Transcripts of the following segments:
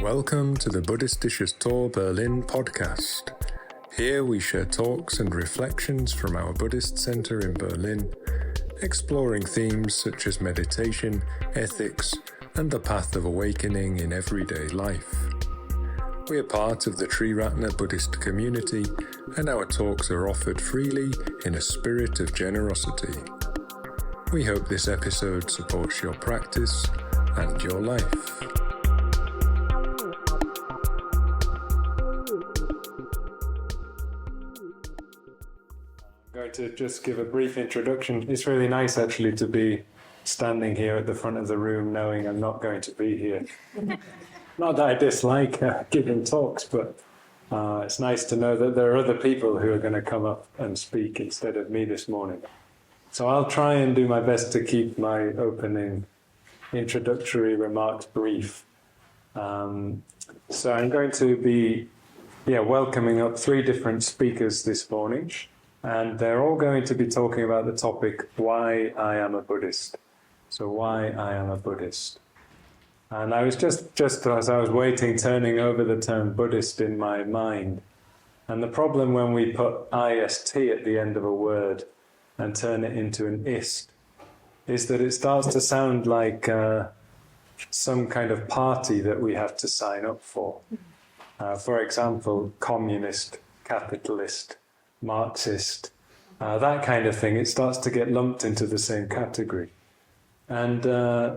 Welcome to the Buddhistisches Tor Berlin podcast. Here we share talks and reflections from our Buddhist center in Berlin, exploring themes such as meditation, ethics, and the path of awakening in everyday life. We are part of the Triratna Buddhist community, and our talks are offered freely in a spirit of generosity. We hope this episode supports your practice and your life. I'm going to just give a brief introduction. It's really nice actually to be standing here at the front of the room knowing I'm not going to be here. Not that I dislike giving talks, but it's nice to know that there are other people who are going to come up and speak instead of me this morning. So I'll try and do my best to keep my opening introductory remarks brief. So I'm going to be welcoming up 3 different speakers this morning, and they're all going to be talking about the topic, why I am a Buddhist. So why I am a Buddhist. And I was just as I was waiting, turning over the term Buddhist in my mind. And the problem when we put ist at the end of a word and turn it into an ist is that it starts to sound like some kind of party that we have to sign up for. For example, communist, capitalist, Marxist, that kind of thing. It starts to get lumped into the same category. And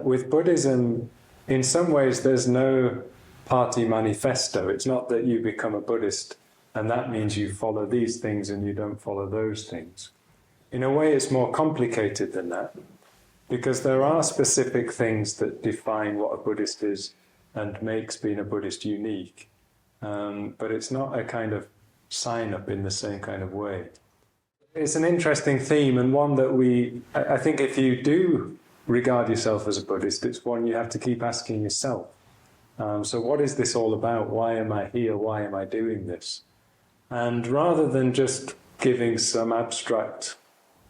with Buddhism, in some ways, there's no party manifesto. It's not that you become a Buddhist and that means you follow these things and you don't follow those things. In a way, it's more complicated than that, because there are specific things that define what a Buddhist is and makes being a Buddhist unique. But it's not a kind of sign-up in the same kind of way. It's an interesting theme, and one that I think if you do regard yourself as a Buddhist, it's one you have to keep asking yourself. So what is this all about? Why am I here? Why am I doing this? And rather than just giving some abstract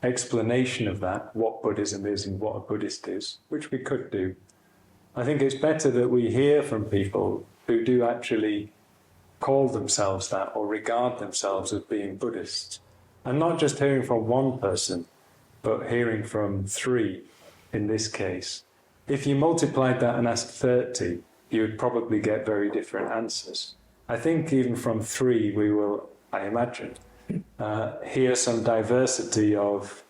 explanation of that, what Buddhism is and what a Buddhist is, which we could do, I think it's better that we hear from people who do actually call themselves that or regard themselves as being Buddhists. And not just hearing from one person, but hearing from 3 in this case. If you multiplied that and asked 30, you would probably get very different answers. I think even from 3 we will, I imagine, hear some diversity of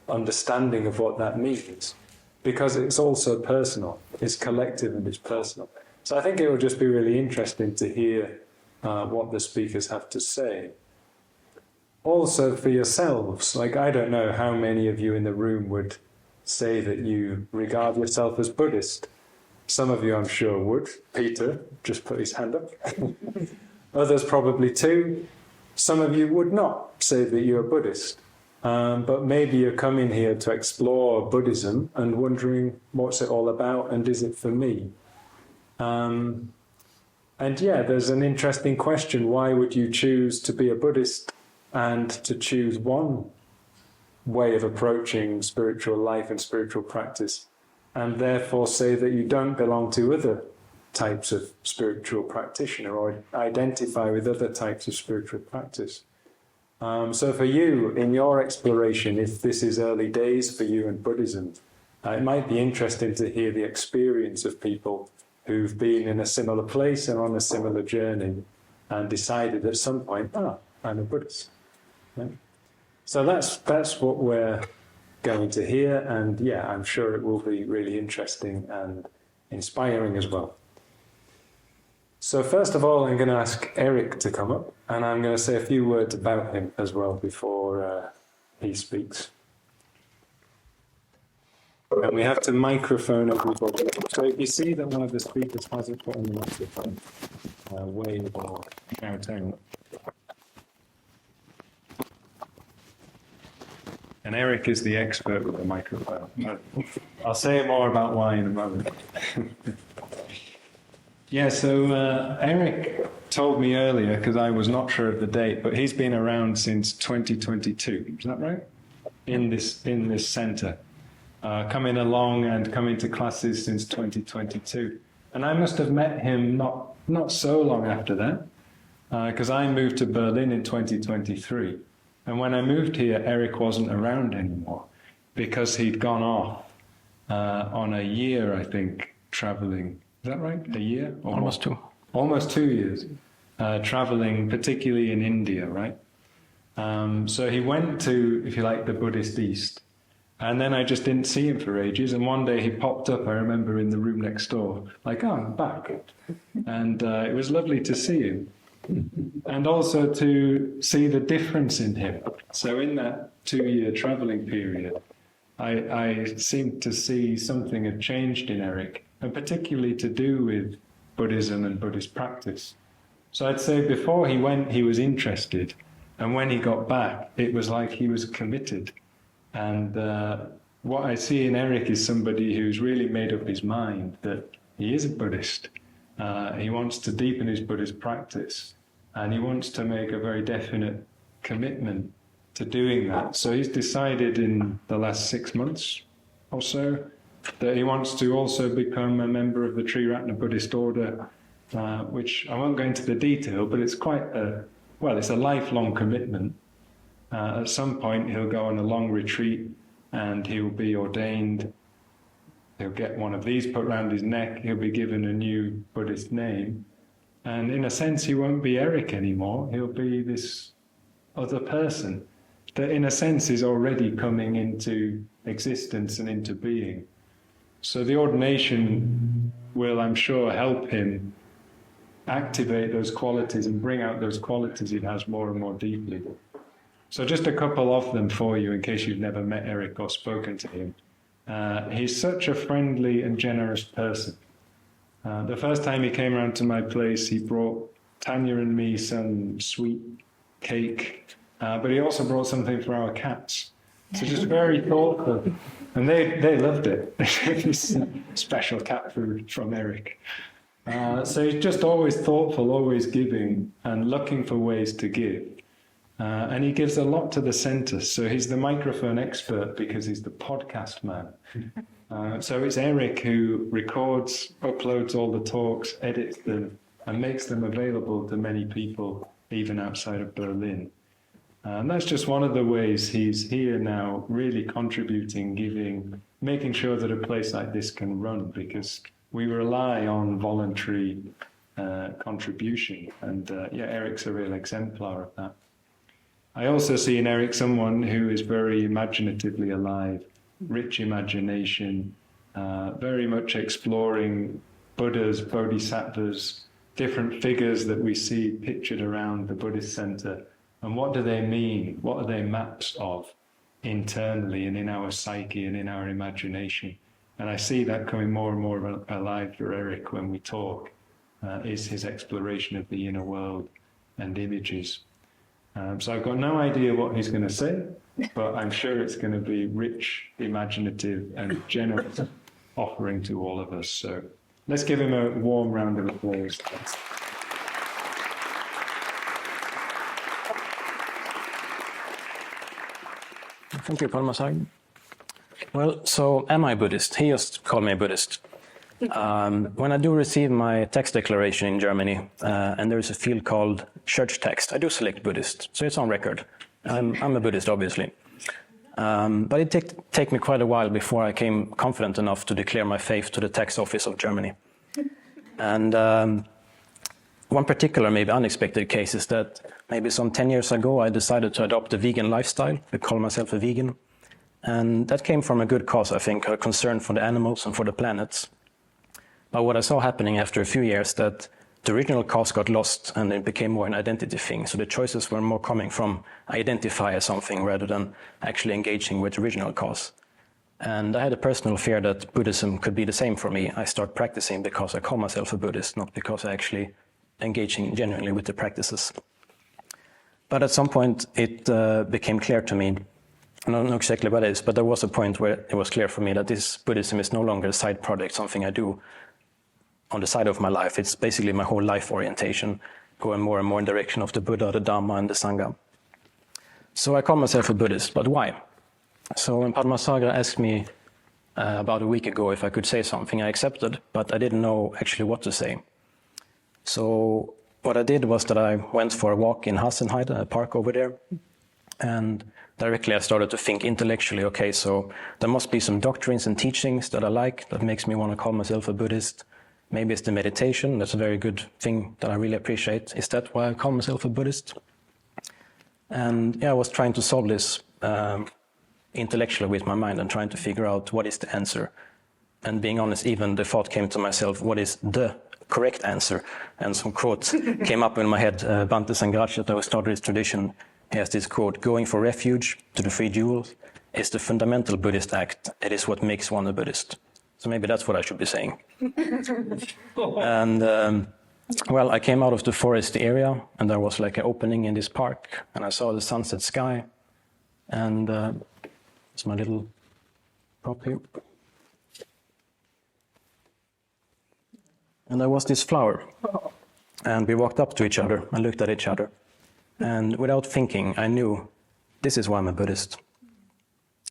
understanding of what that means, because it's also personal, it's collective and it's personal. So I think it will just be really interesting to hear what the speakers have to say. Also for yourselves, like I don't know how many of you in the room would say that you regard yourself as Buddhist. Some of you I'm sure would. Peter just put his hand up. Others probably too. Some of you would not say that you're a Buddhist. But maybe you're coming here to explore Buddhism and wondering what's it all about and is it for me? And there's an interesting question. Why would you choose to be a Buddhist and to choose one way of approaching spiritual life and spiritual practice, and therefore say that you don't belong to other types of spiritual practitioner or identify with other types of spiritual practice? So for you, in your exploration, if this is early days for you in Buddhism, it might be interesting to hear the experience of people who've been in a similar place and on a similar journey and decided at some point, I'm a Buddhist. Yeah. So that's what we're going to hear, and I'm sure it will be really interesting and inspiring as well. So first of all, I'm going to ask Erik to come up, and I'm going to say a few words about him as well before he speaks. And we have to microphone everybody. So if you see that one of the speakers hasn't put on the microphone, wave or shout out. And Erik is the expert with the microphone. I'll say more about why in a moment. So Erik told me earlier, because I was not sure of the date, but he's been around since 2022. Is that right? In this centre. Coming along and coming to classes since 2022. And I must have met him not so long after that, because I moved to Berlin in 2023. And when I moved here, Erik wasn't around anymore because he'd gone off on a year, I think, traveling. Is that right? A year? Or Almost more? 2. Almost 2 years, traveling, particularly in India, right? So he went to, if you like, the Buddhist East. And then I just didn't see him for ages. And one day he popped up, I remember, in the room next door, like, oh, I'm back. And it was lovely to see him. And also to see the difference in him. So in that 2-year traveling period, I seemed to see something had changed in Erik, and particularly to do with Buddhism and Buddhist practice. So I'd say before he went, he was interested. And when he got back, it was like he was committed. And what I see in Erik is somebody who's really made up his mind that he is a Buddhist. He wants to deepen his Buddhist practice, and he wants to make a very definite commitment to doing that. So he's decided in the last 6 months or so that he wants to also become a member of the Triratna Buddhist order, which I won't go into the detail, but it's quite it's a lifelong commitment. At some point he'll go on a long retreat and he'll be ordained. He'll get one of these put around his neck. He'll be given a new Buddhist name. And in a sense, he won't be Erik anymore. He'll be this other person that in a sense is already coming into existence and into being. So the ordination will, I'm sure, help him activate those qualities and bring out those qualities he has more and more deeply. So just a couple of them for you in case you've never met Erik or spoken to him. He's such a friendly and generous person. The first time he came around to my place, he brought Tania and me some sweet cake, but he also brought something for our cats. So just very thoughtful. And they loved it. This special cat food from Erik. So he's just always thoughtful, always giving, and looking for ways to give. And he gives a lot to the centre. So he's the microphone expert because he's the podcast man. So it's Erik who records, uploads all the talks, edits them, and makes them available to many people, even outside of Berlin. And that's just one of the ways he's here now, really contributing, giving, making sure that a place like this can run, because we rely on voluntary contribution. And Erik's a real exemplar of that. I also see in Erik someone who is very imaginatively alive, rich imagination, very much exploring Buddhas, Bodhisattvas, different figures that we see pictured around the Buddhist center. And what do they mean? What are they maps of internally and in our psyche and in our imagination? And I see that coming more and more alive for Erik when we talk, is his exploration of the inner world and images. So I've got no idea what he's going to say, but I'm sure it's going to be rich, imaginative, and generous offering to all of us. So let's give him a warm round of applause. Thank you, Padmasagara. Well, so am I Buddhist? He just called me a Buddhist. When I do receive my tax declaration in Germany, and there is a field called church text, I do select Buddhist, so it's on record. I'm a Buddhist, obviously. But it take me quite a while before I came confident enough to declare my faith to the tax office of Germany. And one particular, maybe unexpected case is that maybe some 10 years ago I decided to adopt a vegan lifestyle. I call myself a vegan. And that came from a good cause, I think, a concern for the animals and for the planet. But what I saw happening after a few years that the original cause got lost and it became more an identity thing. So the choices were more coming from identify as something rather than actually engaging with the original cause. And I had a personal fear that Buddhism could be the same for me. I start practicing because I call myself a Buddhist, not because I actually engaging genuinely with the practices. But at some point it became clear to me, I don't know exactly what it is, but there was a point where it was clear for me that this Buddhism is no longer a side project, something I do on the side of my life. It's basically my whole life orientation, going more and more in the direction of the Buddha, the Dharma, and the Sangha. So I call myself a Buddhist, but why? So when Padmasagara asked me about a week ago if I could say something. I accepted, but I didn't know actually what to say. So what I did was that I went for a walk in Hassenheide, a park over there, and directly I started to think intellectually, okay, so there must be some doctrines and teachings that I like, that makes me want to call myself a Buddhist. Maybe it's the meditation, that's a very good thing that I really appreciate. Is that why I call myself a Buddhist? And yeah, I was trying to solve this intellectually with my mind and trying to figure out what is the answer. And being honest, even the thought came to myself, what is the correct answer? And some quotes came up in my head. Bhante Sangharakshita, who started this tradition, he has this quote, going for refuge to the three jewels is the fundamental Buddhist act. It is what makes one a Buddhist. So maybe that's what I should be saying. And well, I came out of the forest area and there was like an opening in this park and I saw the sunset sky. And it's my little prop here. And there was this flower. And we walked up to each other and looked at each other. And without thinking, I knew this is why I'm a Buddhist.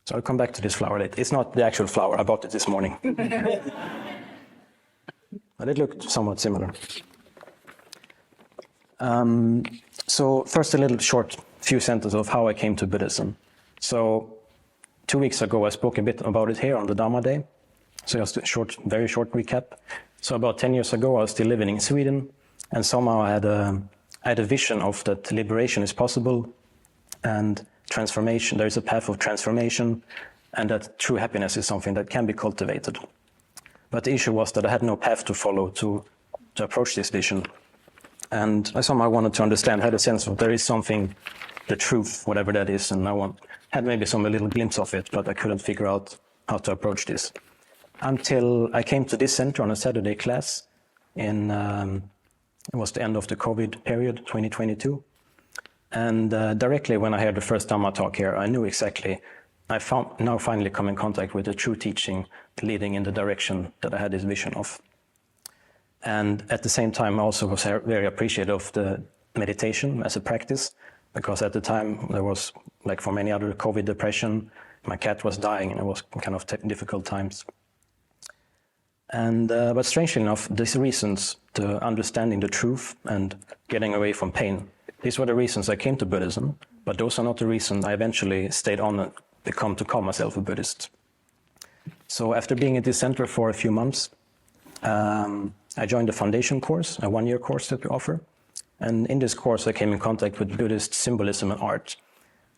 So I'll come back to this flower later. It's not the actual flower. I bought it this morning. But it looked somewhat similar. So first a little short few sentences of how I came to Buddhism. So 2 weeks ago, I spoke a bit about it here on the Dharma Day. So just a short, very short recap. So about 10 years ago, I was still living in Sweden. And somehow I had a vision of that liberation is possible and transformation, there is a path of transformation, and that true happiness is something that can be cultivated. But the issue was that I had no path to follow to approach this vision. And I somehow wanted to understand, had a sense of there is something, the truth, whatever that is, and had maybe a little glimpse of it, but I couldn't figure out how to approach this. Until I came to this center on a Saturday class in, it was the end of the COVID period, 2022. And directly when I heard the first Dhamma talk here, I knew exactly, I now finally come in contact with the true teaching leading in the direction that I had this vision of. And at the same time, I also was very appreciative of the meditation as a practice, because at the time there was, like for many other COVID depression, my cat was dying and it was kind of difficult times. And but strangely enough, these reasons, to understanding the truth and getting away from pain, these were the reasons I came to Buddhism, but those are not the reasons I eventually stayed on and become to call myself a Buddhist. So after being at this center for a few months, I joined a foundation course, a one-year course that we offer. And in this course, I came in contact with Buddhist symbolism and art.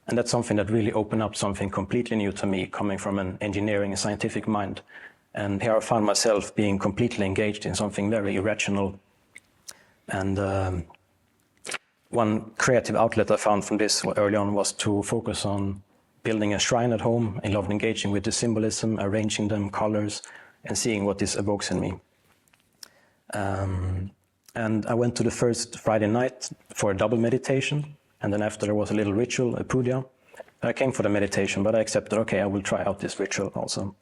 And that's something that really opened up something completely new to me, coming from an engineering and scientific mind. And here I found myself being completely engaged in something very irrational. And one creative outlet I found from this early on was to focus on building a shrine at home. I loved engaging with the symbolism, arranging them, colors, and seeing what this evokes in me. And I went to the first Friday night for a double meditation. And then after there was a little ritual, a puja. I came for the meditation, but I accepted, okay, I will try out this ritual also.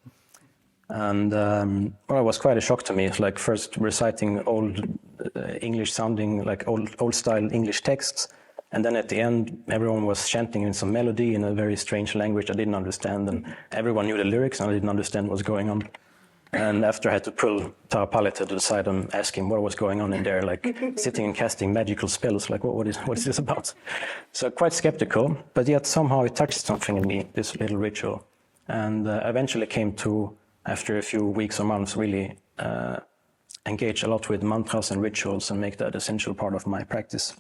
And well, it was quite a shock to me. It's like first reciting old English sounding, like old style English texts. And then at the end, everyone was chanting in some melody in a very strange language I didn't understand. And everyone knew the lyrics and I didn't understand what was going on. And after I had to pull Tarapalita to the side and ask him what was going on in there, like sitting and casting magical spells, like what is this about? So quite skeptical, but yet somehow it touched something in me, this little ritual. And eventually came to, after a few weeks or months, really engage a lot with mantras and rituals and make that an essential part of my practice.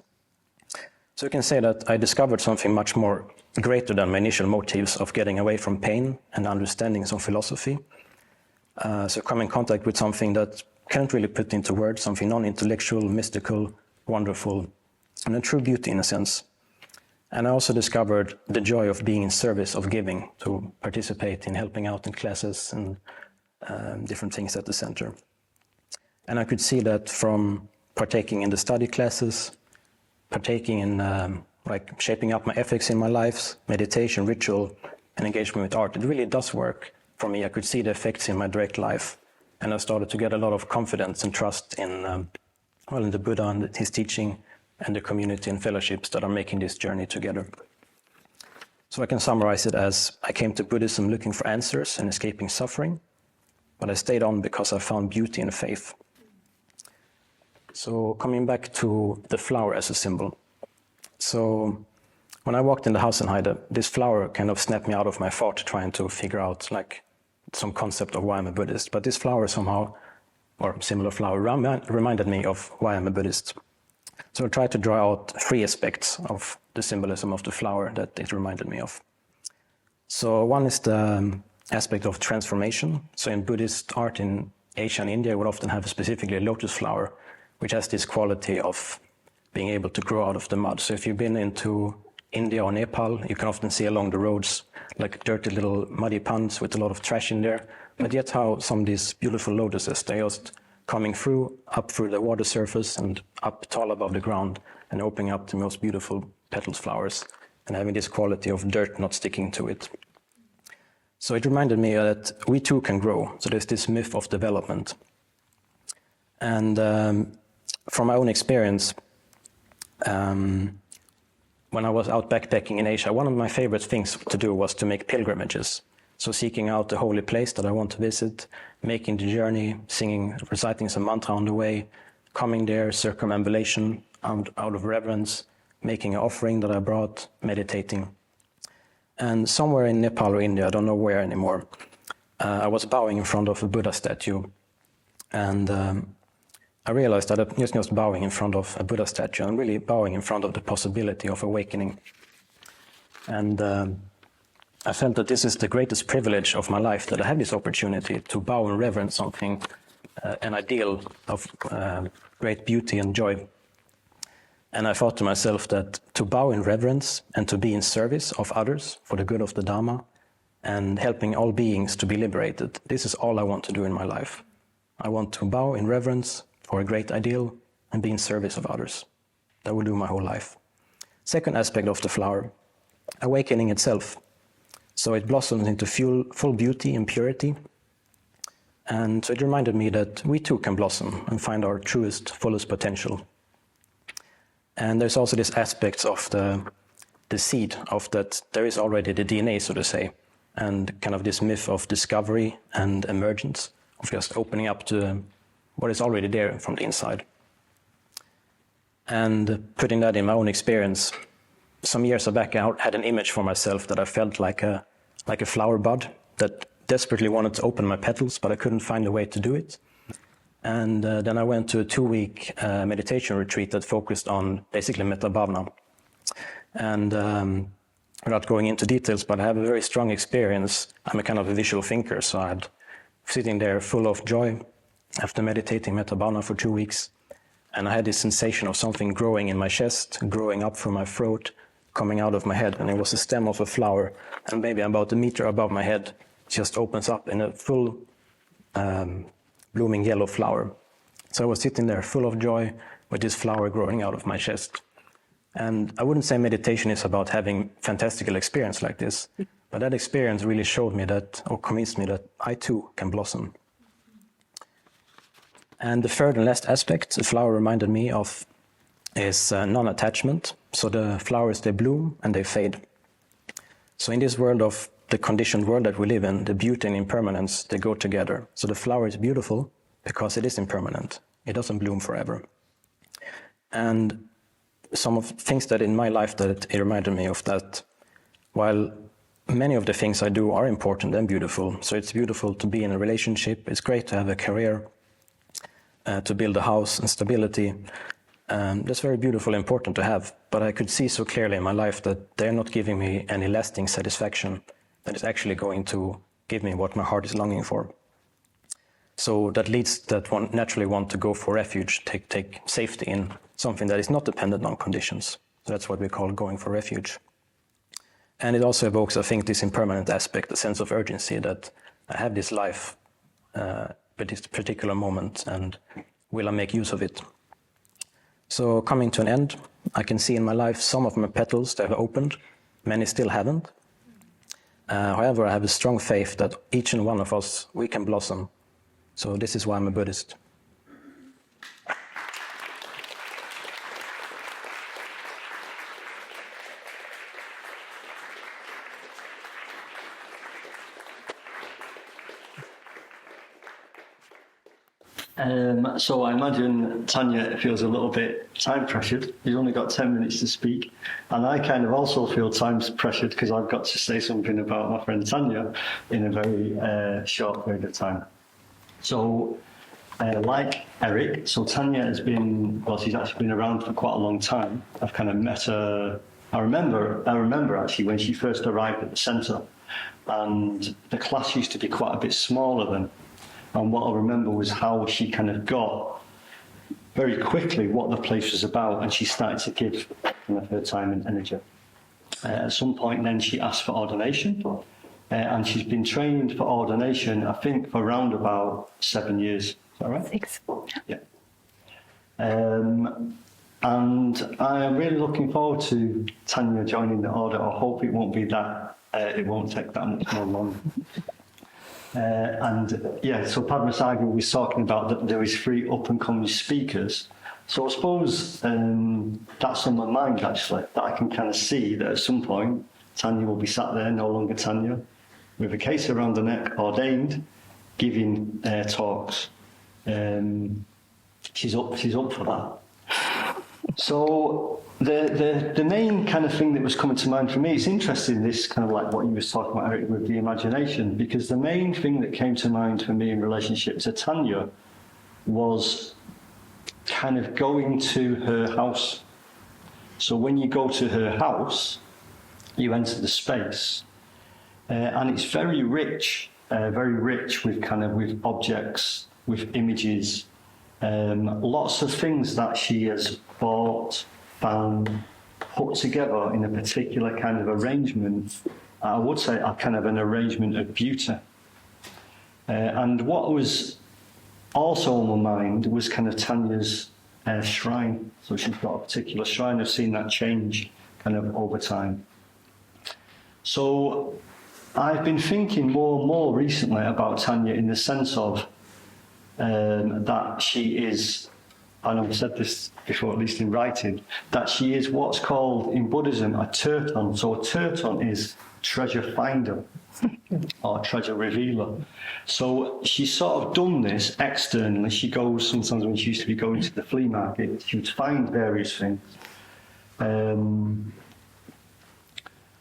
So you can say that I discovered something much more greater than my initial motives of getting away from pain and understanding some philosophy. So come in contact with something that can't really put into words, something non-intellectual, mystical, wonderful, and a true beauty in a sense. And I also discovered the joy of being in service, of giving, to participate in helping out in classes and different things at the center. And I could see that from partaking in the study classes, partaking in like shaping up my ethics in my life, meditation, ritual, and engagement with art, it really does work. For me, I could see the effects in my direct life, and I started to get a lot of confidence and trust in, in the Buddha and his teaching, and the community and fellowships that are making this journey together. So I can summarize it as I came to Buddhism looking for answers and escaping suffering, but I stayed on because I found beauty in faith. So coming back to the flower as a symbol. So when I walked in the house in Haida, this flower kind of snapped me out of my thought trying to figure out like some concept of why I'm a Buddhist. But this flower somehow, or similar flower, reminded me of why I'm a Buddhist. So I tried to draw out 3 aspects of the symbolism of the flower that it reminded me of. So one is the aspect of transformation. So in Buddhist art in Asia and India, we would often have specifically a lotus flower, which has this quality of being able to grow out of the mud. So if you've been into India or Nepal, you can often see along the roads like dirty little muddy ponds with a lot of trash in there. But yet how some of these beautiful lotuses, they're just coming through, up through the water surface and up tall above the ground and opening up the most beautiful petals, flowers, and having this quality of dirt not sticking to it. So it reminded me that we too can grow. So there's this myth of development. And from my own experience, when I was out backpacking in Asia, one of my favorite things to do was to make pilgrimages. So seeking out the holy place that I want to visit, making the journey, singing, reciting some mantra on the way, coming there, circumambulation out of reverence, making an offering that I brought, meditating. And somewhere in Nepal or India, I don't know where anymore, I was bowing in front of a Buddha statue. And I realized that I'm just bowing in front of a Buddha statue. I'm really bowing in front of the possibility of awakening. And I felt that this is the greatest privilege of my life, that I have this opportunity to bow and reverence something, an ideal of great beauty and joy. And I thought to myself that to bow in reverence and to be in service of others for the good of the Dharma and helping all beings to be liberated, this is all I want to do in my life. I want to bow in reverence for a great ideal and be in service of others. That will do my whole life. Second aspect of the flower, awakening itself. So it blossoms into full beauty and purity. And so it reminded me that we too can blossom and find our truest, fullest potential. And there's also this aspect of the seed, of that there is already the DNA, so to say, and kind of this myth of discovery and emergence, of just opening up to what is already there from the inside. And putting that in my own experience, some years back I had an image for myself that I felt like a flower bud that desperately wanted to open my petals, but I couldn't find a way to do it. And then I went to a 2-week meditation retreat that focused on basically metta bhavana. And I'm not going into details, but I have a very strong experience. I'm a kind of a visual thinker, so I'm sitting there full of joy after meditating metta bhavana for 2 weeks. And I had this sensation of something growing in my chest, growing up from my throat, coming out of my head. And it was the stem of a flower. And maybe about a meter above my head, it just opens up in a full blooming yellow flower. So I was sitting there full of joy with this flower growing out of my chest. And I wouldn't say meditation is about having fantastical experience like this, but that experience really showed me that, or convinced me that I too can blossom. And the third and last aspect the flower reminded me of is non-attachment. So the flowers, they bloom and they fade. So in this world of the conditioned world that we live in, the beauty and impermanence, they go together. So the flower is beautiful because it is impermanent. It doesn't bloom forever. And some of the things that in my life that it reminded me of that, while many of the things I do are important and beautiful, so it's beautiful to be in a relationship, it's great to have a career, to build a house and stability. That's very beautiful and important to have, but I could see so clearly in my life that they're not giving me any lasting satisfaction that is actually going to give me what my heart is longing for. So that leads that one naturally want to go for refuge, take safety in something that is not dependent on conditions. So that's what we call going for refuge. And it also evokes, I think, this impermanent aspect, the sense of urgency that I have this life, at this particular moment, and will I make use of it? So coming to an end, I can see in my life some of my petals that have opened, many still haven't. However, I have a strong faith that each and one of us, we can blossom. So this is why I'm a Buddhist. So I imagine Tania feels a little bit time pressured. You've only got 10 minutes to speak. And I kind of also feel time pressured because I've got to say something about my friend Tania in a very short period of time. So like Erik, so Tania has been, well, she's actually been around for quite a long time. I've kind of met her, I remember actually when she first arrived at the centre, and the class used to be quite a bit smaller then. And what I remember was how she kind of got very quickly what the place was about, and she started to give her time and energy. At some point then she asked for ordination, and she's been trained for ordination, I think, for around about 7 years. Is that right? 6. Yeah. And I'm really looking forward to Tania joining the order. I hope it won't be that, it won't take that much more long. So Padmasagara was talking about that there is 3 up-and-coming speakers. So I suppose that's on my mind, actually, that I can kind of see that at some point Tania will be sat there, no longer Tania, with a case around the neck, ordained, giving talks. She's up for that. So the main kind of thing that was coming to mind for me, it's interesting, this kind of like what you was talking about, Erik, with the imagination, because the main thing that came to mind for me in relationship to Tania was kind of going to her house. So when you go to her house, you enter the space, and it's very rich with kind of with objects, with images, lots of things that she has bought, found, put together in a particular kind of arrangement. I would say a kind of an arrangement of beauty. And what was also on my mind was kind of Tania's shrine. So she's got a particular shrine. I've seen that change kind of over time. So I've been thinking more and more recently about Tania in the sense of that she is, and I've said this before, at least in writing, that she is what's called in Buddhism a terton. So a terton is treasure finder or treasure revealer. So she's sort of done this externally. She goes, sometimes when she used to be going to the flea market, she would find various things.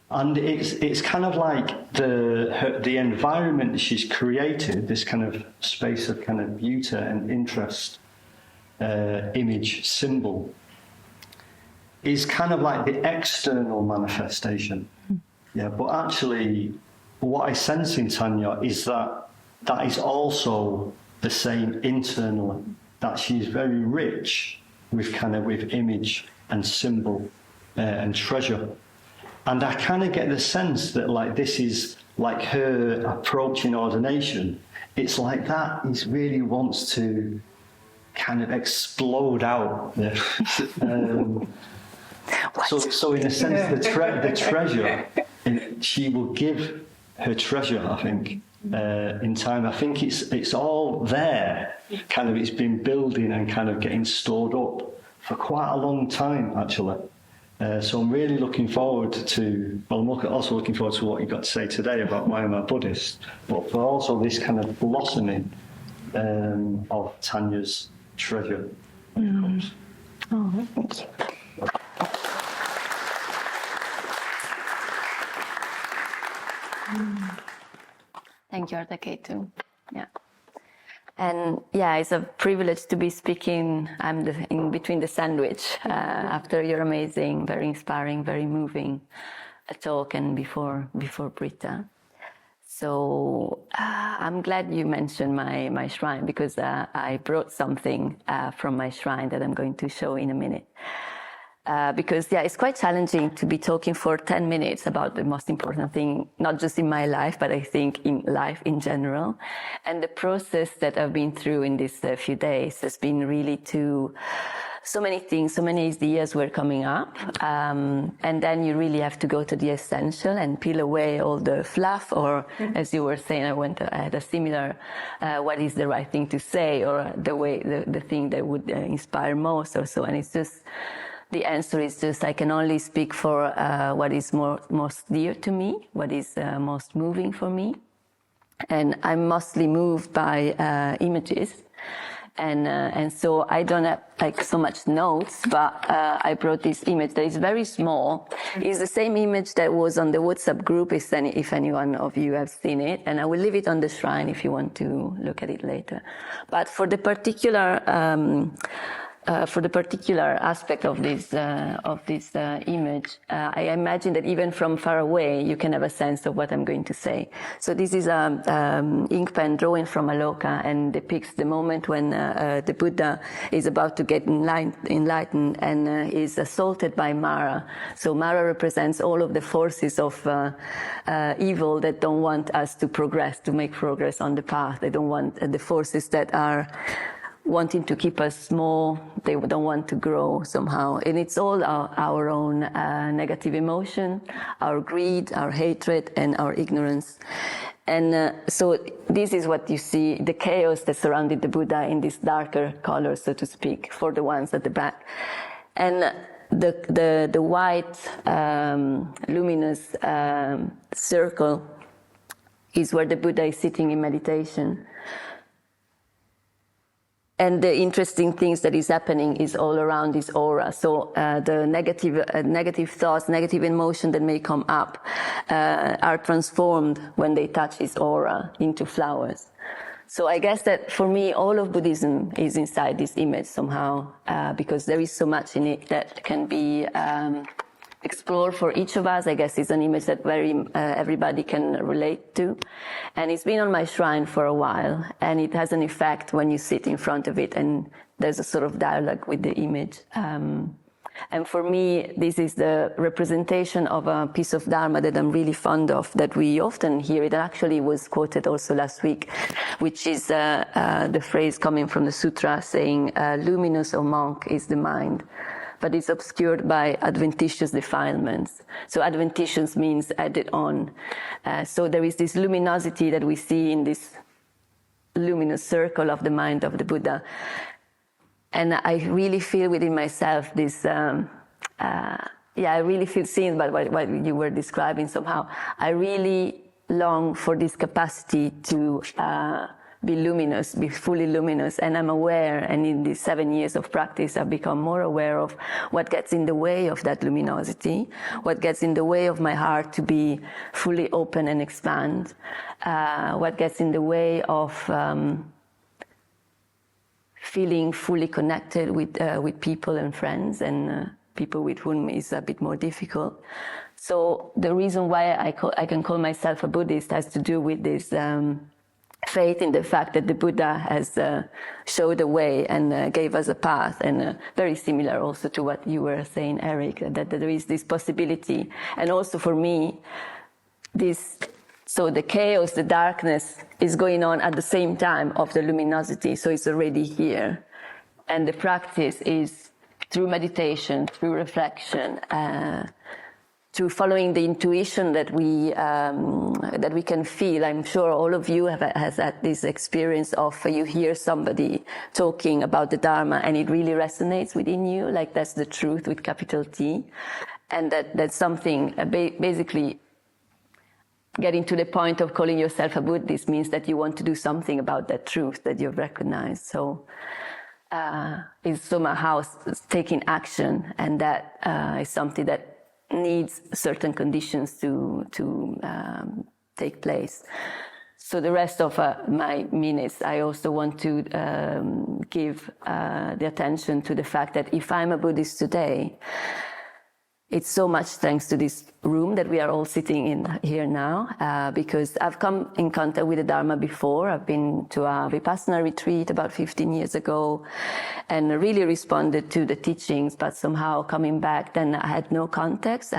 And it's kind of like the environment that she's created, this kind of space of kind of beauty and interest, image, symbol, is kind of like the external manifestation. Yeah, but actually, what I sense in Tania is that is also the same internally. That she's very rich with image and symbol and treasure. And I kind of get the sense that like this is like her approach in ordination. It's like that he really wants to kind of explode out. So in a sense, the treasure, she will give her treasure, I think, in time. I think it's all there. Kind of, it's been building and kind of getting stored up for quite a long time, actually. So I'm really looking forward to, well, I'm also looking forward to what you got to say today about why I'm a Buddhist, but for also this kind of blossoming of Tania's treasure. Oh, thank you. Thank you, Artake, too. Yeah. And yeah, it's a privilege to be speaking. I'm in between the sandwich after your amazing, very inspiring, very moving talk and before Britta. So I'm glad you mentioned my shrine because I brought something from my shrine that I'm going to show in a minute. Because yeah, it's quite challenging to be talking for 10 minutes about the most important thing, not just in my life, but I think in life in general. And the process that I've been through in these few days has been really so many things, so many ideas were coming up. And then you really have to go to the essential and peel away all the fluff, or as you were saying, I had a similar, what is the right thing to say, or the thing that would inspire most or so. And it's just, the answer is just I can only speak for what is most dear to me, what is most moving for me. And I'm mostly moved by images. And so I don't have like so much notes, but I brought this image that is very small. It's the same image that was on the WhatsApp group, if anyone of you have seen it, and I will leave it on the shrine if you want to look at it later. But for the particular aspect of this image, I imagine that even from far away you can have a sense of what I'm going to say. So this is a ink pen drawing from Aloka and depicts the moment when the Buddha is about to get enlightened and is assaulted by Mara. So Mara represents all of the forces of evil that don't want us to progress, to make progress on the path. They don't want the forces that are wanting to keep us small, they don't want to grow somehow. And it's all our own negative emotion, our greed, our hatred, and our ignorance. And so this is what you see, the chaos that surrounded the Buddha in this darker color, so to speak, for the ones at the back. And the white luminous circle is where the Buddha is sitting in meditation. And the interesting things that is happening is all around this aura. So the negative thoughts, negative emotion that may come up are transformed when they touch his aura into flowers. So I guess that for me, all of Buddhism is inside this image somehow, because there is so much in it that can be explored for each of us. I guess it's an image that everybody can relate to. And it's been on my shrine for a while, and it has an effect when you sit in front of it and there's a sort of dialogue with the image. And for me, this is the representation of a piece of Dharma that I'm really fond of, that we often hear. It actually was quoted also last week, which is the phrase coming from the sutra saying, luminous, O monk, is the mind, but it's obscured by adventitious defilements. So adventitious means added on. So there is this luminosity that we see in this luminous circle of the mind of the Buddha. And I really feel within myself this, I really feel seen by what you were describing somehow. I really long for this capacity to be luminous, be fully luminous, and I'm aware, and in these 7 years of practice, I've become more aware of what gets in the way of that luminosity, what gets in the way of my heart to be fully open and expand, what gets in the way of feeling fully connected with people and friends, and people with whom is a bit more difficult. So the reason why I can call myself a Buddhist has to do with this faith in the fact that the Buddha has showed a way and gave us a path, and very similar also to what you were saying, Erik, that there is this possibility. And also for me, so the chaos, the darkness is going on at the same time of the luminosity, so it's already here. And the practice is through meditation, through reflection, through following the intuition that we can feel. I'm sure all of you has had this experience of you hear somebody talking about the Dharma and it really resonates within you, like that's the truth with capital T, and that's something basically. Getting to the point of calling yourself a Buddhist means that you want to do something about that truth that you've recognized. So it's somehow taking action, and that is something that needs certain conditions to take place. So the rest of my minutes, I also want to give the attention to the fact that if I'm a Buddhist today, it's so much thanks to this room that we are all sitting in here now, because I've come in contact with the Dharma before. I've been to a Vipassana retreat about 15 years ago and really responded to the teachings, but somehow coming back, then I had no context.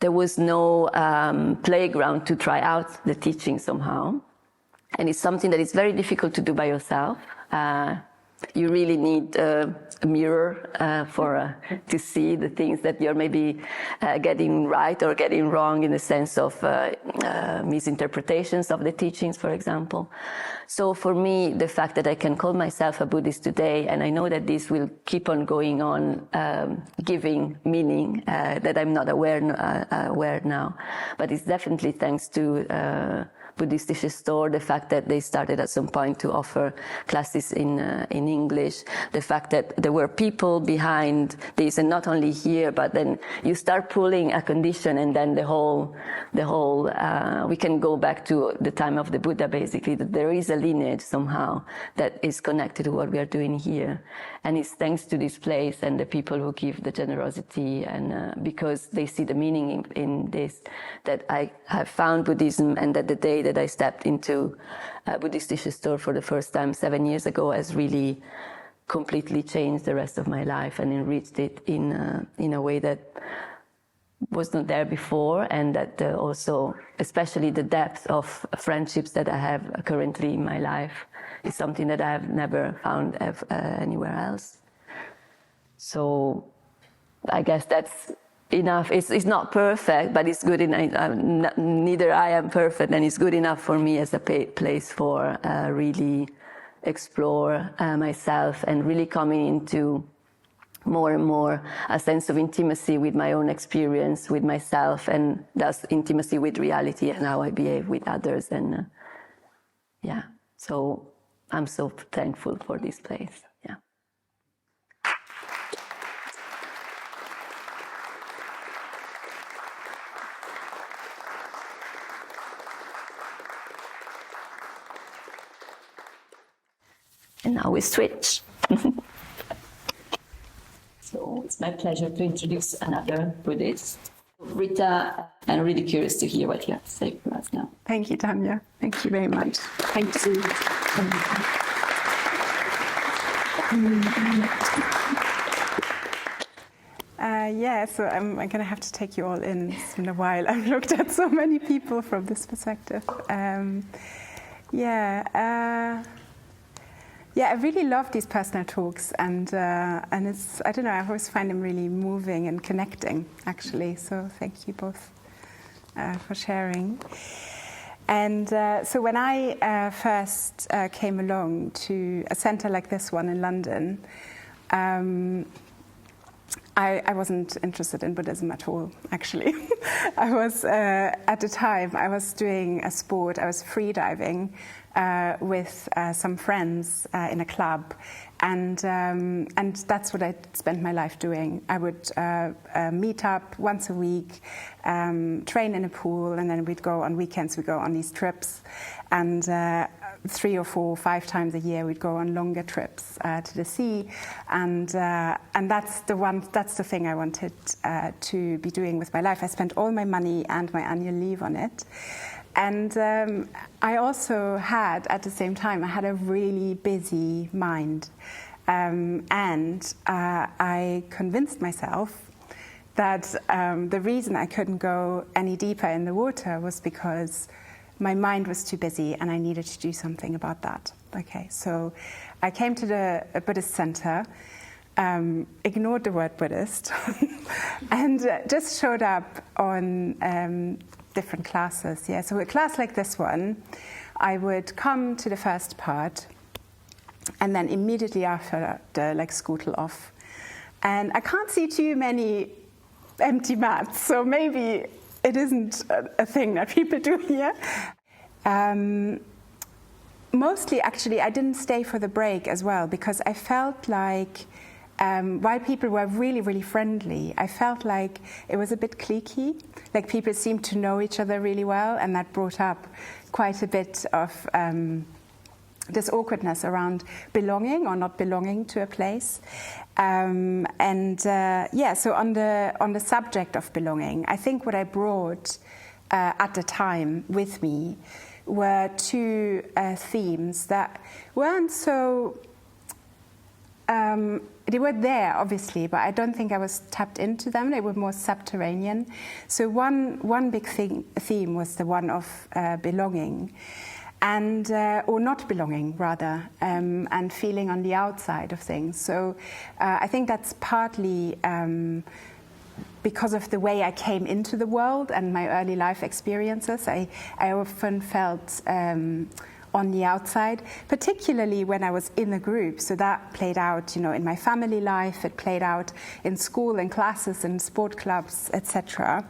There was no playground to try out the teaching somehow. And it's something that is very difficult to do by yourself. You really need a mirror to see the things that you're maybe getting right or getting wrong in the sense of misinterpretations of the teachings, for example. So for me, the fact that I can call myself a Buddhist today, and I know that this will keep on going on, giving meaning that I'm not aware now, but it's definitely thanks to Buddhistisches Tor, the fact that they started at some point to offer classes in English, the fact that there were people behind this, and not only here, but then you start pulling a condition, and then the whole we can go back to the time of the Buddha, basically, that there is a lineage somehow that is connected to what we are doing here. And it's thanks to this place and the people who give the generosity, and because they see the meaning in this, that I have found Buddhism, and that the day that I stepped into Buddhistisches Tor for the first time 7 years ago has really completely changed the rest of my life and enriched it in a way that was not there before, and that also, especially the depth of friendships that I have currently in my life, is something that I have never found anywhere else. So I guess that's enough. It's not perfect, but it's good enough. Neither I am perfect, and it's good enough for me as a place for really explore myself and really coming into more and more a sense of intimacy with my own experience, with myself, and thus intimacy with reality and how I behave with others. And so I'm so thankful for this place. Yeah. And now we switch. So it's my pleasure to introduce another Buddhist, Britta. I'm really curious to hear what you have to say for us now. Thank you, Tania. Thank you very much. Thank you. So I'm going to have to take you all in. It's been a while. I've looked at so many people from this perspective. I really love these personal talks, and it's, I don't know, I always find them really moving and connecting, actually. So thank you both for sharing. And so when I first came along to a center like this one in London, I wasn't interested in Buddhism at all, actually. I was, at the time, I was doing a sport. I was free diving with some friends in a club, and that's what I spent my life doing. I would meet up once a week, train in a pool, and then we'd go on weekends. We'd go on these trips, and 3 or 4 or 5 times a year we'd go on longer trips to the sea, and that's the thing I wanted to be doing with my life. I spent all my money and my annual leave on it. And I also had, at the same time, I had a really busy mind. And I convinced myself that the reason I couldn't go any deeper in the water was because my mind was too busy and I needed to do something about that. Okay, so I came to the Buddhist center, ignored the word Buddhist, and just showed up on different classes. Yeah, so a class like this one, I would come to the first part, and then immediately after scootle off. And I can't see too many empty mats, so maybe it isn't a thing that people do here. Mostly, actually, I didn't stay for the break as well, because I felt like while people were really, really friendly, I felt like it was a bit cliquey. Like people seemed to know each other really well, and that brought up quite a bit of this awkwardness around belonging or not belonging to a place. So on the subject of belonging, I think what I brought at the time with me were 2 themes that weren't so. They were there, obviously, but I don't think I was tapped into them. They were more subterranean. So one big theme was the one of belonging, and or not belonging, rather, and feeling on the outside of things. So I think that's partly because of the way I came into the world and my early life experiences. I often felt on the outside, particularly when I was in a group. So that played out, in my family life. It played out in school and classes and sport clubs, etc.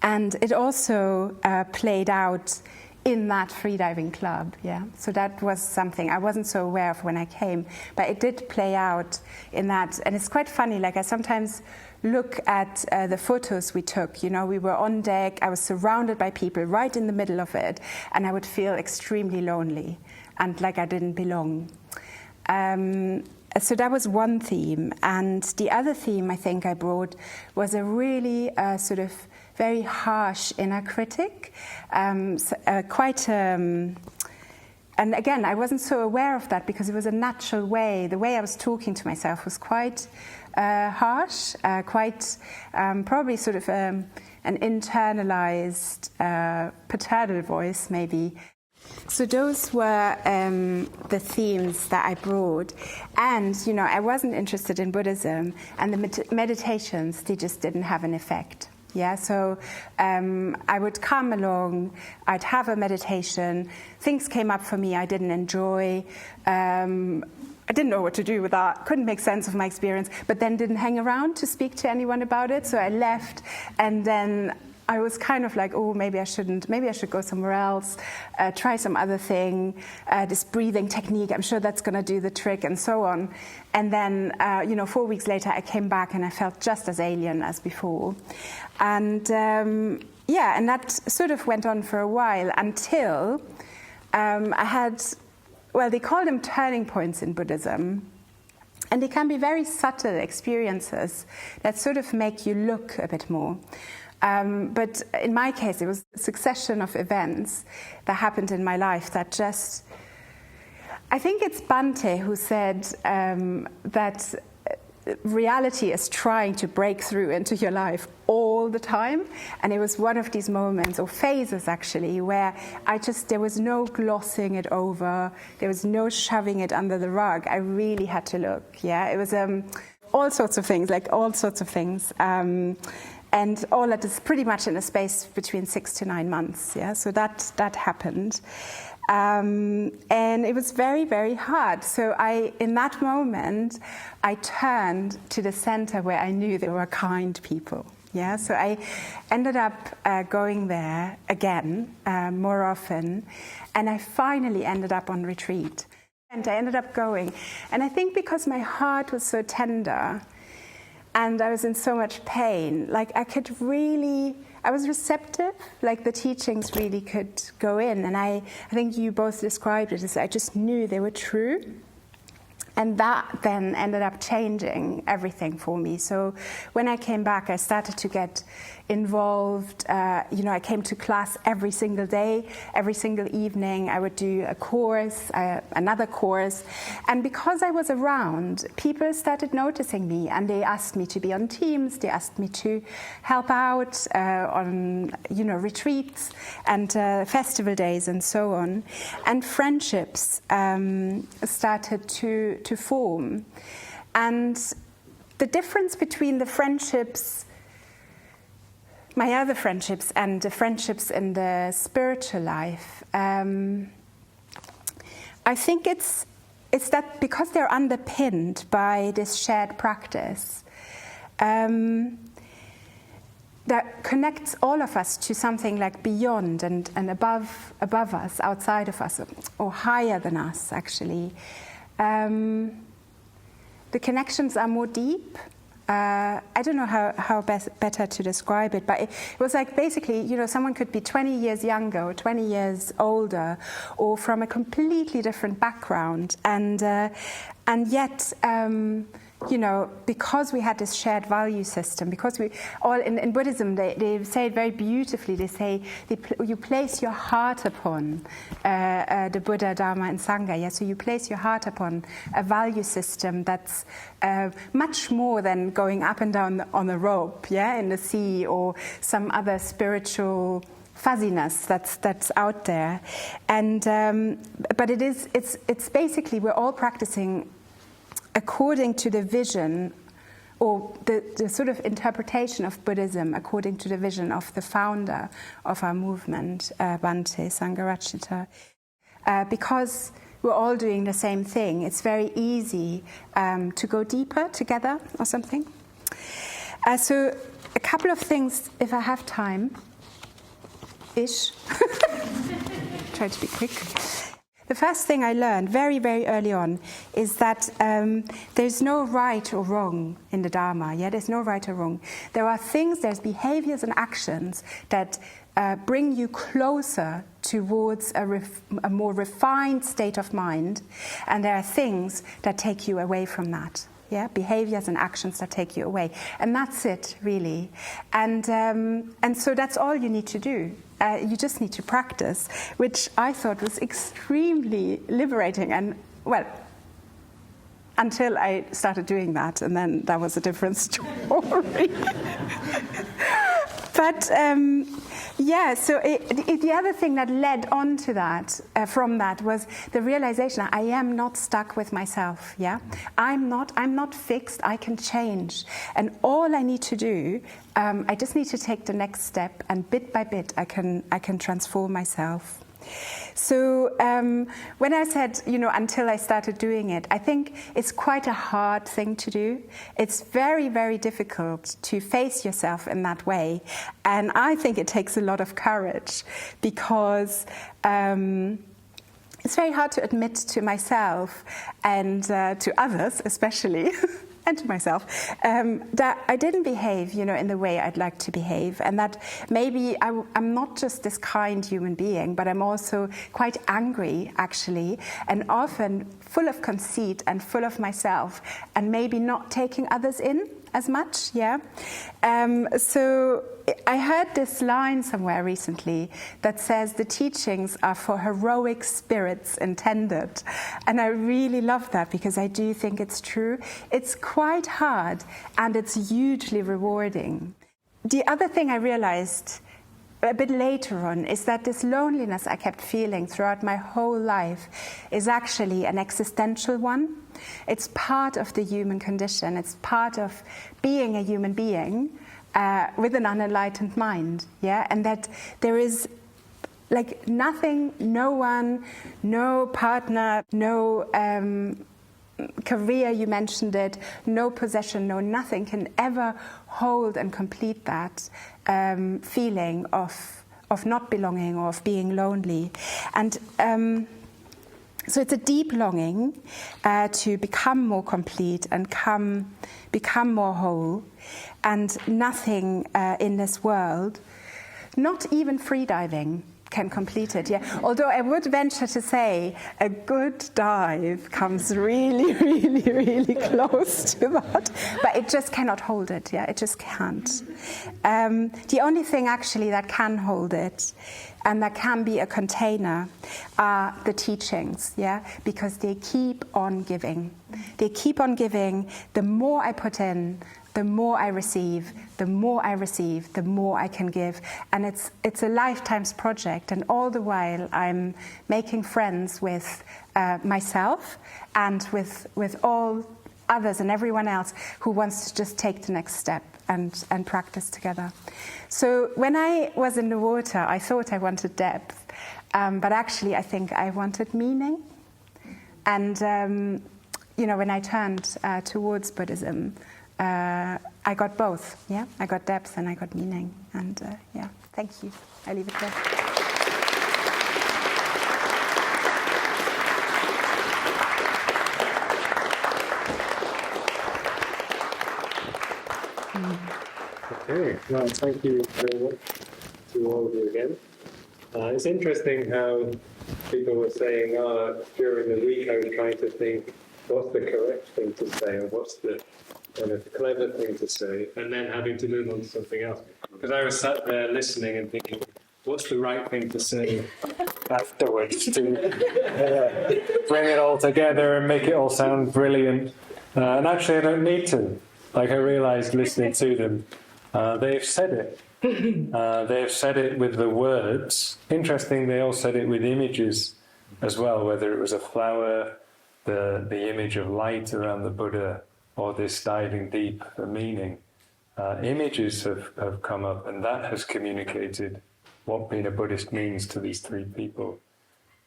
And it also played out in that freediving club, yeah. So that was something I wasn't so aware of when I came, but it did play out in that. And it's quite funny, like I sometimes look at the photos we took. You know, we were on deck, I was surrounded by people right in the middle of it, and I would feel extremely lonely and like I didn't belong. So that was one theme. And the other theme I think I brought was a really sort of very harsh inner critic, and again, I wasn't so aware of that because it was a natural way. The way I was talking to myself was quite harsh, quite probably sort of an internalized paternal voice, maybe. So those were the themes that I brought. And, you know, I wasn't interested in Buddhism, and the meditations, they just didn't have an effect. Yeah, so I would come along, I'd have a meditation, things came up for me I didn't enjoy, I didn't know what to do with that, couldn't make sense of my experience, but then didn't hang around to speak to anyone about it, so I left, and then I was kind of like, oh, maybe I shouldn't, maybe I should go somewhere else, try some other thing, this breathing technique, I'm sure that's going to do the trick, and so on. And then, 4 weeks later, I came back and I felt just as alien as before. And and that sort of went on for a while until I had, well, they call them turning points in Buddhism. And they can be very subtle experiences that sort of make you look a bit more. But in my case, it was a succession of events that happened in my life that just... I think it's Bhante who said that reality is trying to break through into your life all the time. And it was one of these moments, or phases actually, where there was no glossing it over, there was no shoving it under the rug. I really had to look, yeah. It was all sorts of things. And all that is pretty much in a space between 6 to 9 months, yeah. So that happened. And it was very, very hard. So in that moment, I turned to the center where I knew there were kind people. Yeah, so I ended up going there again more often, and I finally ended up on retreat. And I ended up going. And I think because my heart was so tender, and I was in so much pain, like I was receptive, like the teachings really could go in. And I think you both described it as I just knew they were true. And that then ended up changing everything for me. So when I came back, I started to get involved. I came to class every single day, every single evening. I would do a course, another course. And because I was around, people started noticing me, and they asked me to be on teams. They asked me to help out on, retreats and festival days and so on. And friendships started to form. And the difference between the friendships, my other friendships, and the friendships in the spiritual life, I think it's that because they're underpinned by this shared practice, that connects all of us to something like beyond and above us, outside of us, or higher than us, actually. The connections are more deep. I don't know how better to describe it, but it was like basically, someone could be 20 years younger or 20 years older, or from a completely different background, and yet, because we had this shared value system, because we all in Buddhism, they say it very beautifully. They say you place your heart upon the Buddha, Dharma, and Sangha. Yeah, so you place your heart upon a value system that's much more than going up and down on a rope, yeah, in the sea, or some other spiritual fuzziness that's out there. And but it's basically we're all practicing according to the vision, or the sort of interpretation of Buddhism according to the vision of the founder of our movement, Bhante Sangharajita. Because we're all doing the same thing, it's very easy to go deeper together or something. So a couple of things, if I have time, ish. try to be quick. The first thing I learned very, very early on is that there's no right or wrong in the Dharma. Yeah, there's no right or wrong. There are things, there's behaviors and actions that bring you closer towards a more refined state of mind, and there are things that take you away from that. Yeah, behaviors and actions that take you away, and that's it, really. And so that's all you need to do. You just need to practice, which I thought was extremely liberating. And well, until I started doing that, and then that was a different story. But yeah, so the other thing that led on to that, from that, was the realization that I am not stuck with myself. Yeah, I'm not fixed. I can change, and all I need to do, I just need to take the next step, and bit by bit, I can transform myself. So when I said, until I started doing it, I think it's quite a hard thing to do. It's very, very difficult to face yourself in that way. And I think it takes a lot of courage, because it's very hard to admit to myself and to others especially, and to myself, that I didn't behave, in the way I'd like to behave, and that maybe I'm not just this kind human being, but I'm also quite angry, actually, and often full of conceit and full of myself, and maybe not taking others in as much, yeah? So I heard this line somewhere recently that says the teachings are for heroic spirits intended. And I really love that, because I do think it's true. It's quite hard, and it's hugely rewarding. The other thing I realized a bit later on is that this loneliness I kept feeling throughout my whole life is actually an existential one. It's part of the human condition. It's part of being a human being with an unenlightened mind, yeah? And that there is like nothing, no one, no partner, no career, you mentioned it, no possession, no nothing can ever hold and complete that feeling of not belonging or of being lonely. And so it's a deep longing to become more complete and become more whole, and nothing in this world, not even freediving, can complete it. Yeah. Although I would venture to say a good dive comes really, really, really close to that, but it just cannot hold it. Yeah, it just can't. The only thing actually that can hold it, and that can be a container, are the teachings. Yeah, because they keep on giving. They keep on giving. The more I put in, the more I receive, the more I receive, the more I can give. And it's a lifetime's project, and all the while I'm making friends with myself and with all others and everyone else who wants to just take the next step and practice together. So when I was in the water, I thought I wanted depth, but actually I think I wanted meaning. And when I turned towards Buddhism, I got both, yeah? I got depth and I got meaning, and yeah, thank you. I leave it there. Okay, well, thank you very much to all of you again. It's interesting how people were saying, during the week I was trying to think, what's the correct thing to say, or what's the kind of clever thing to say, and then having to move on to something else. Because I was sat there listening and thinking, what's the right thing to say afterwards to bring it all together and make it all sound brilliant. And actually I don't need to. Like, I realized listening to them, they've said it. They've said it with the words. Interesting, they all said it with images as well, whether it was a flower, the image of light around the Buddha, or this diving deep for meaning. Images have come up, and that has communicated what being a Buddhist means to these three people.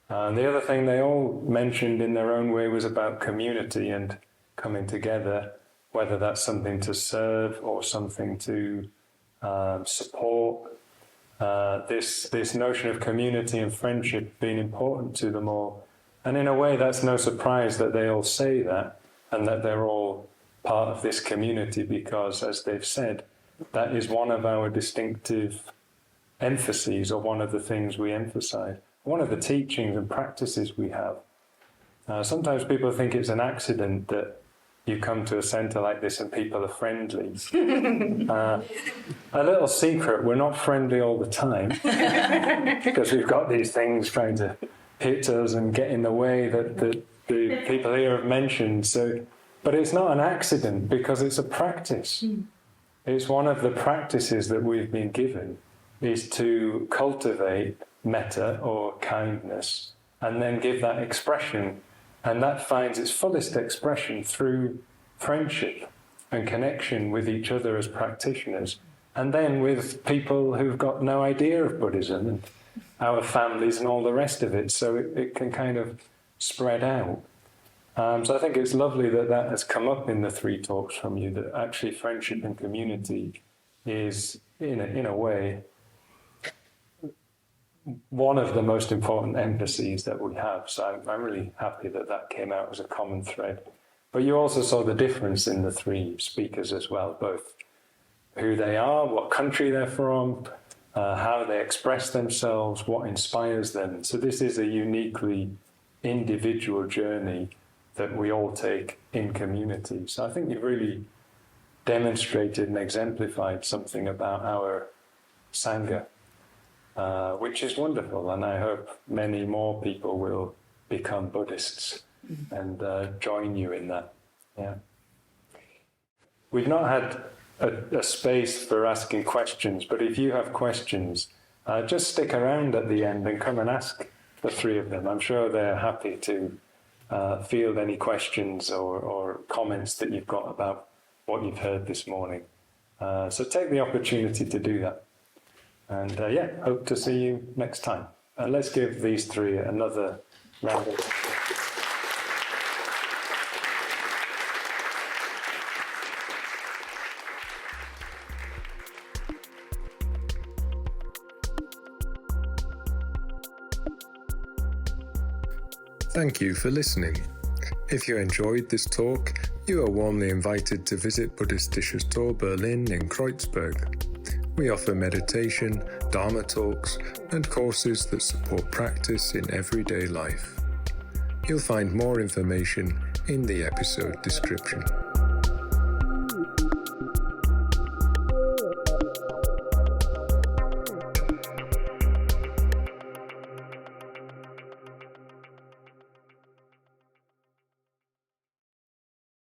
And the other thing they all mentioned in their own way was about community and coming together, whether that's something to serve or something to support, this notion of community and friendship being important to them all. And in a way, that's no surprise that they all say that and that they're all part of this community because, as they've said, that is one of our distinctive emphases, or one of the things we emphasize, one of the teachings and practices we have. Sometimes people think it's an accident that you come to a centre like this and people are friendly. A little secret, we're not friendly all the time because we've got these things trying to hit us and get in the way that the people here have mentioned. So, but it's not an accident because it's a practice. It's one of the practices that we've been given, is to cultivate metta or kindness and then give that expression. And that finds its fullest expression through friendship and connection with each other as practitioners, and then with people who've got no idea of Buddhism and our families and all the rest of it. So it can kind of spread out. So I think it's lovely that that has come up in the three talks from you, that actually friendship and community is, in a way, one of the most important emphases that we have. So I'm really happy that that came out as a common thread. But you also saw the difference in the three speakers as well, both who they are, what country they're from, how they express themselves, what inspires them. So this is a uniquely individual journey that we all take in community. So I think you've really demonstrated and exemplified something about our Sangha, which is wonderful, and I hope many more people will become Buddhists and join you in that. Yeah. We've not had a space for asking questions, but if you have questions, just stick around at the end and come and ask the three of them. I'm sure they're happy to field any questions or comments that you've got about what you've heard this morning. So take the opportunity to do that. And hope to see you next time. Let's give these three another round of applause. Thank you for listening. If you enjoyed this talk, you are warmly invited to visit Buddhistisches Tor Berlin in Kreuzberg. We offer meditation, Dharma talks, and courses that support practice in everyday life. You'll find more information in the episode description.